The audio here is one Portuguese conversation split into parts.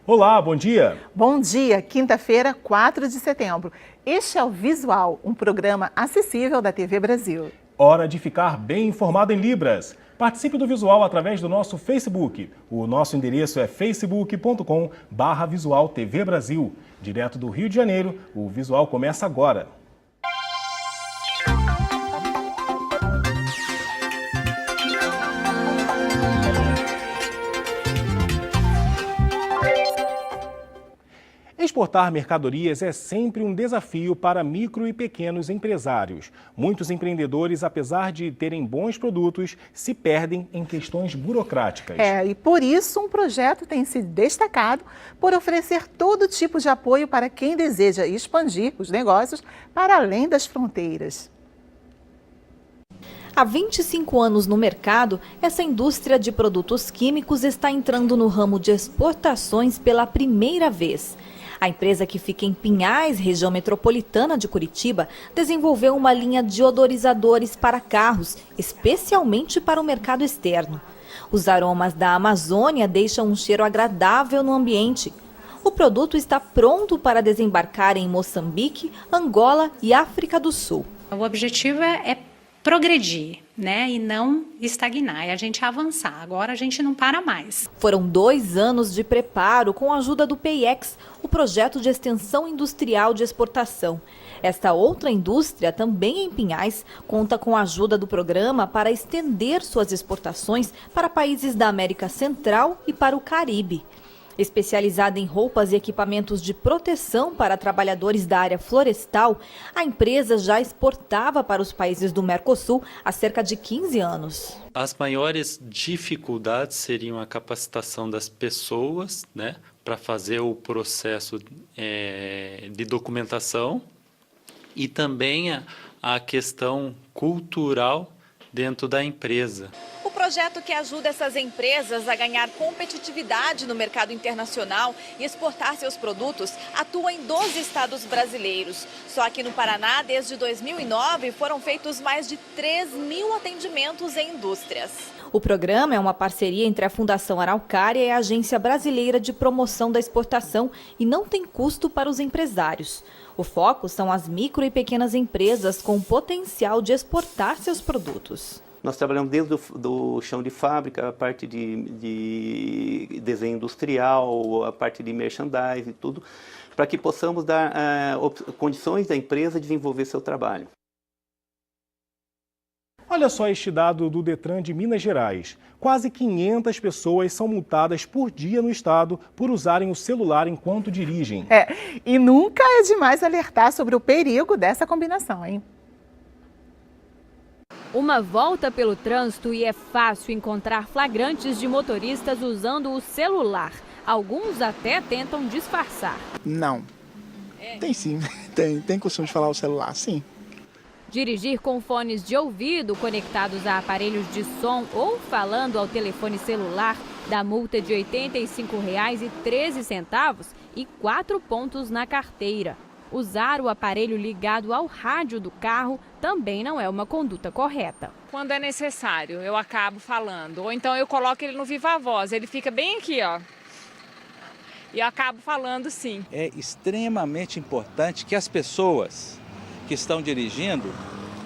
Olá, bom dia. Bom dia, quinta-feira, 4 de setembro. Este é o Visual, um programa acessível da TV Brasil. Hora de ficar bem informado em Libras. Participe do Visual através do nosso Facebook. O nosso endereço é facebook.com/Visual TV Brasil. Direto do Rio de Janeiro, o Visual começa agora. Exportar mercadorias é sempre um desafio para micro e pequenos empresários. Muitos empreendedores, apesar de terem bons produtos, se perdem em questões burocráticas. E por isso um projeto tem se destacado por oferecer todo tipo de apoio para quem deseja expandir os negócios para além das fronteiras. Há 25 anos no mercado, essa indústria de produtos químicos está entrando no ramo de exportações pela primeira vez. A empresa, que fica em Pinhais, região metropolitana de Curitiba, desenvolveu uma linha de odorizadores para carros, especialmente para o mercado externo. Os aromas da Amazônia deixam um cheiro agradável no ambiente. O produto está pronto para desembarcar em Moçambique, Angola e África do Sul. O objetivo é progredir, né, e não estagnar, é a gente avançar. Agora a gente não para mais. Foram 2 anos de preparo com a ajuda do PEIEX, o projeto de extensão industrial de exportação. Esta outra indústria, também em Pinhais, conta com a ajuda do programa para estender suas exportações para países da América Central e para o Caribe. Especializada em roupas e equipamentos de proteção para trabalhadores da área florestal, a empresa já exportava para os países do Mercosul há cerca de 15 anos. As maiores dificuldades seriam a capacitação das pessoas, né, para fazer o processo de documentação e também a questão cultural dentro da empresa. O projeto que ajuda essas empresas a ganhar competitividade no mercado internacional e exportar seus produtos atua em 12 estados brasileiros. Só aqui no Paraná, desde 2009, foram feitos mais de 3.000 atendimentos em indústrias. O programa é uma parceria entre a Fundação Araucária e a Agência Brasileira de Promoção da Exportação e não tem custo para os empresários. O foco são as micro e pequenas empresas com potencial de exportar seus produtos. Nós trabalhamos desde do chão de fábrica, a parte de desenho industrial, a parte de merchandising e tudo, para que possamos dar condições da empresa de desenvolver seu trabalho. Olha só este dado do Detran de Minas Gerais. Quase 500 pessoas são multadas por dia no estado por usarem o celular enquanto dirigem. E nunca é demais alertar sobre o perigo dessa combinação, hein? Uma volta pelo trânsito e é fácil encontrar flagrantes de motoristas usando o celular. Alguns até tentam disfarçar. Não. Tem sim, tem costume de falar o celular, sim. Dirigir com fones de ouvido conectados a aparelhos de som ou falando ao telefone celular dá multa de R$ 85,13 e 4 pontos na carteira. Usar o aparelho ligado ao rádio do carro também não é uma conduta correta. Quando é necessário, eu acabo falando. Ou então eu coloco ele no viva voz, ele fica bem aqui, ó. E eu acabo falando sim. É extremamente importante que as pessoas que estão dirigindo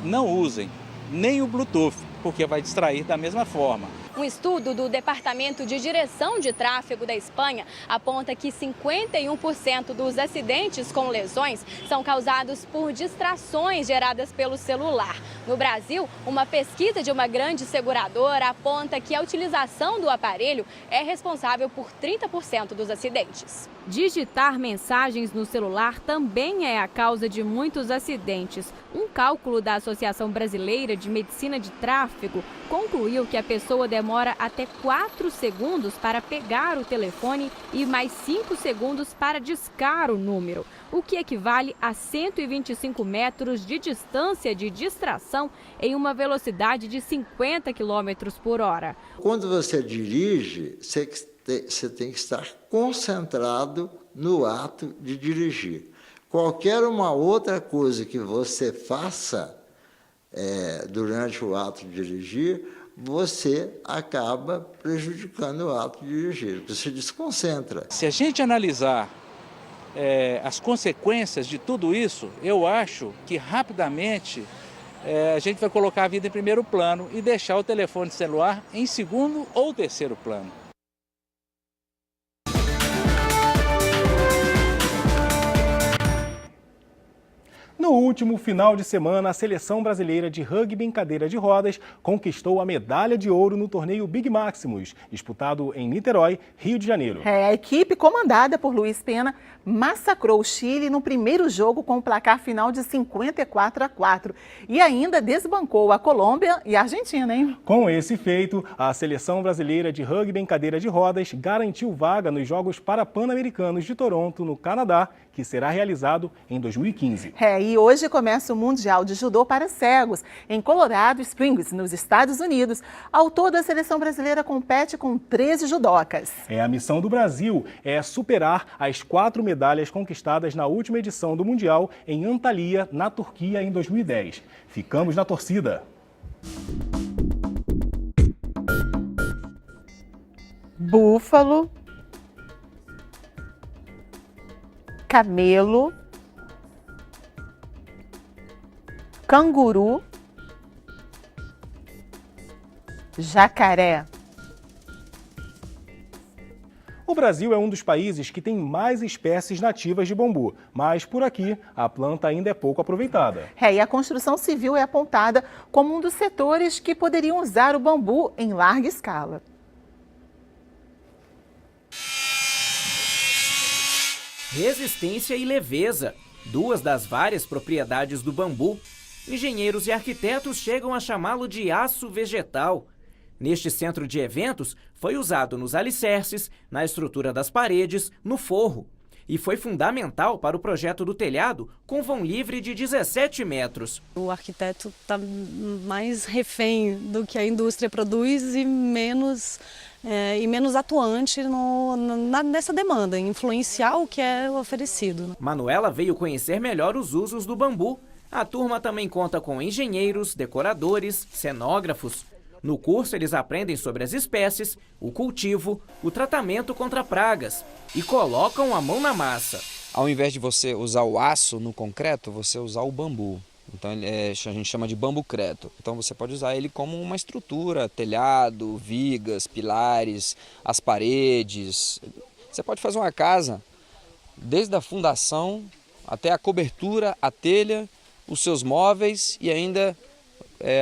não usem nem o Bluetooth, porque vai distrair da mesma forma. Um estudo do Departamento de Direção de Tráfego da Espanha aponta que 51% dos acidentes com lesões são causados por distrações geradas pelo celular. No Brasil, uma pesquisa de uma grande seguradora aponta que a utilização do aparelho é responsável por 30% dos acidentes. Digitar mensagens no celular também é a causa de muitos acidentes. Um cálculo da Associação Brasileira de Medicina de Tráfego concluiu que a pessoa demora até 4 segundos para pegar o telefone e mais 5 segundos para discar o número, o que equivale a 125 metros de distância de distração em uma velocidade de 50 km por hora. Quando você dirige, você tem que estar concentrado no ato de dirigir. Qualquer uma outra coisa que você faça durante o ato de dirigir você acaba prejudicando o ato de dirigir, você se desconcentra. Se a gente analisar as consequências de tudo isso, eu acho que rapidamente a gente vai colocar a vida em primeiro plano e deixar o telefone celular em segundo ou terceiro plano. No último final de semana, a seleção brasileira de rugby em cadeira de rodas conquistou a medalha de ouro no torneio Big Maximus, disputado em Niterói, Rio de Janeiro. A equipe comandada por Luiz Pena massacrou o Chile no primeiro jogo com o placar final de 54-4 e ainda desbancou a Colômbia e a Argentina, hein? Com esse feito, a seleção brasileira de rugby em cadeira de rodas garantiu vaga nos Jogos Parapan-Americanos de Toronto, no Canadá, que será realizado em 2015. E hoje começa o Mundial de Judô para cegos em Colorado Springs, nos Estados Unidos. Ao todo, a seleção brasileira compete com 13 judocas. A missão do Brasil é superar as 4 medalhas conquistadas na última edição do Mundial em Antalya, na Turquia, em 2010. Ficamos na torcida. Búfalo, camelo, canguru, jacaré. O Brasil é um dos países que tem mais espécies nativas de bambu, mas por aqui a planta ainda é pouco aproveitada. E a construção civil é apontada como um dos setores que poderiam usar o bambu em larga escala. Resistência e leveza, duas das várias propriedades do bambu. Engenheiros e arquitetos chegam a chamá-lo de aço vegetal. Neste centro de eventos, foi usado nos alicerces, na estrutura das paredes, no forro. E foi fundamental para o projeto do telhado, com vão livre de 17 metros. O arquiteto está mais refém do que a indústria produz e menos atuante nessa demanda, em influenciar o que é oferecido. Manuela veio conhecer melhor os usos do bambu. A turma também conta com engenheiros, decoradores, cenógrafos. No curso, eles aprendem sobre as espécies, o cultivo, o tratamento contra pragas e colocam a mão na massa. Ao invés de você usar o aço no concreto, você usar o bambu. Então a gente chama de bambucreto. Então você pode usar ele como uma estrutura, telhado, vigas, pilares, as paredes. Você pode fazer uma casa desde a fundação até a cobertura, a telha, os seus móveis e ainda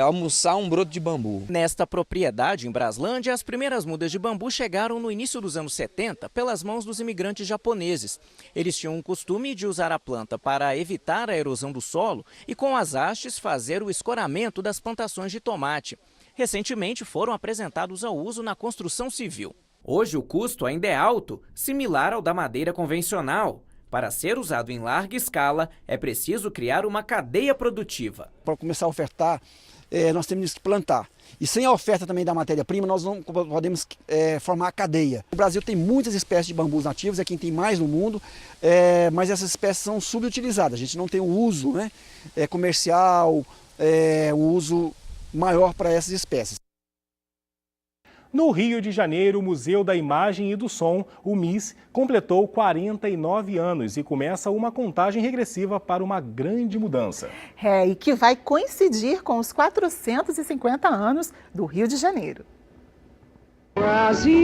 almoçar um broto de bambu. Nesta propriedade, em Braslândia, as primeiras mudas de bambu chegaram no início dos anos 70 pelas mãos dos imigrantes japoneses. Eles tinham o costume de usar a planta para evitar a erosão do solo e, com as hastes, fazer o escoramento das plantações de tomate. Recentemente foram apresentados ao uso na construção civil. Hoje o custo ainda é alto, similar ao da madeira convencional. Para ser usado em larga escala, é preciso criar uma cadeia produtiva. Para começar a ofertar, nós temos que plantar. E sem a oferta também da matéria-prima, nós não podemos formar a cadeia. O Brasil tem muitas espécies de bambus nativos, é quem tem mais no mundo, mas essas espécies são subutilizadas. A gente não tem o uso comercial, o uso maior para essas espécies. No Rio de Janeiro, o Museu da Imagem e do Som, o MIS, completou 49 anos e começa uma contagem regressiva para uma grande mudança. E que vai coincidir com os 450 anos do Rio de Janeiro. Brasil,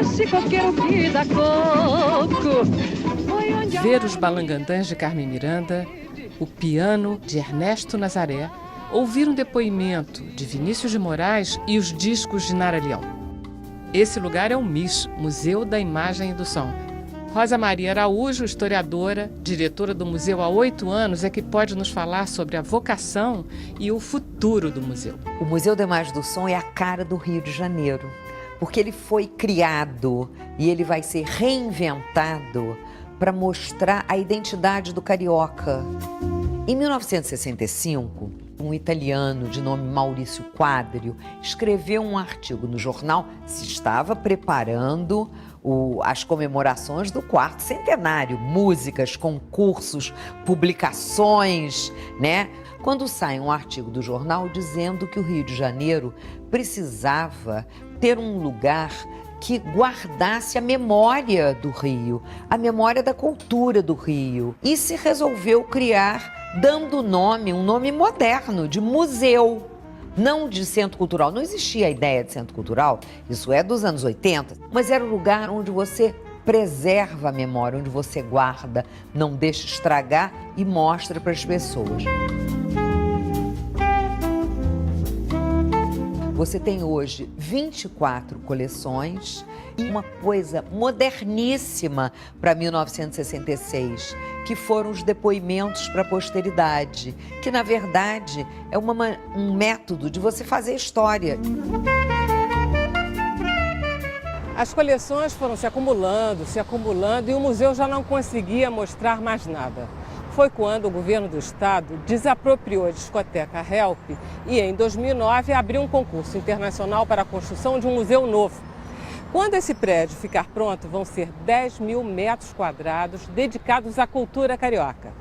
esse coqueiro que dá coco. Ver os balangandãs de Carmen Miranda, o piano de Ernesto Nazaré, ouvir um depoimento de Vinícius de Moraes e os discos de Nara Leão. Esse lugar é o MIS, Museu da Imagem e do Som. Rosa Maria Araújo, historiadora, diretora do museu há 8 anos, é que pode nos falar sobre a vocação e o futuro do museu. O Museu da Imagem e do Som é a cara do Rio de Janeiro, porque ele foi criado e ele vai ser reinventado para mostrar a identidade do carioca. Em 1965, um italiano de nome Maurício Quadrio escreveu um artigo no jornal, se estava preparando as comemorações do 4º centenário, músicas, concursos, publicações, quando sai um artigo do jornal dizendo que o Rio de Janeiro precisava ter um lugar que guardasse a memória do Rio, a memória da cultura do Rio. E se resolveu criar, dando nome, um nome moderno, de museu, não de centro cultural. Não existia a ideia de centro cultural, isso é dos anos 80, mas era um lugar onde você preserva a memória, onde você guarda, não deixa estragar e mostra para as pessoas. Você tem hoje 24 coleções e uma coisa moderníssima para 1966, que foram os depoimentos para a posteridade, que na verdade é um método de você fazer história. As coleções foram se acumulando e o museu já não conseguia mostrar mais nada. Foi quando o governo do estado desapropriou a discoteca Help e, em 2009, abriu um concurso internacional para a construção de um museu novo. Quando esse prédio ficar pronto, vão ser 10 mil metros quadrados dedicados à cultura carioca.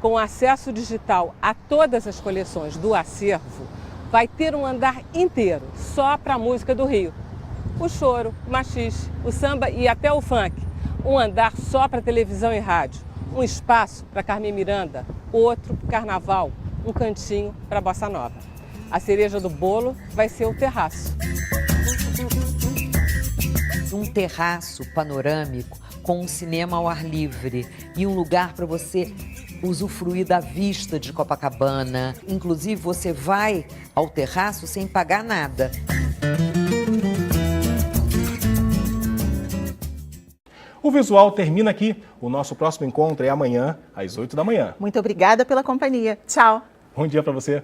Com acesso digital a todas as coleções do acervo, vai ter um andar inteiro só para a música do Rio. O choro, o machixe, o samba e até o funk. Um andar só para televisão e rádio. Um espaço para Carmen Miranda, outro para Carnaval, um cantinho para Bossa Nova. A cereja do bolo vai ser o terraço. Um terraço panorâmico com um cinema ao ar livre e um lugar para você usufruir da vista de Copacabana. Inclusive, você vai ao terraço sem pagar nada. O Visual termina aqui. O nosso próximo encontro é amanhã, às 8 da manhã. Muito obrigada pela companhia. Tchau. Bom dia para você.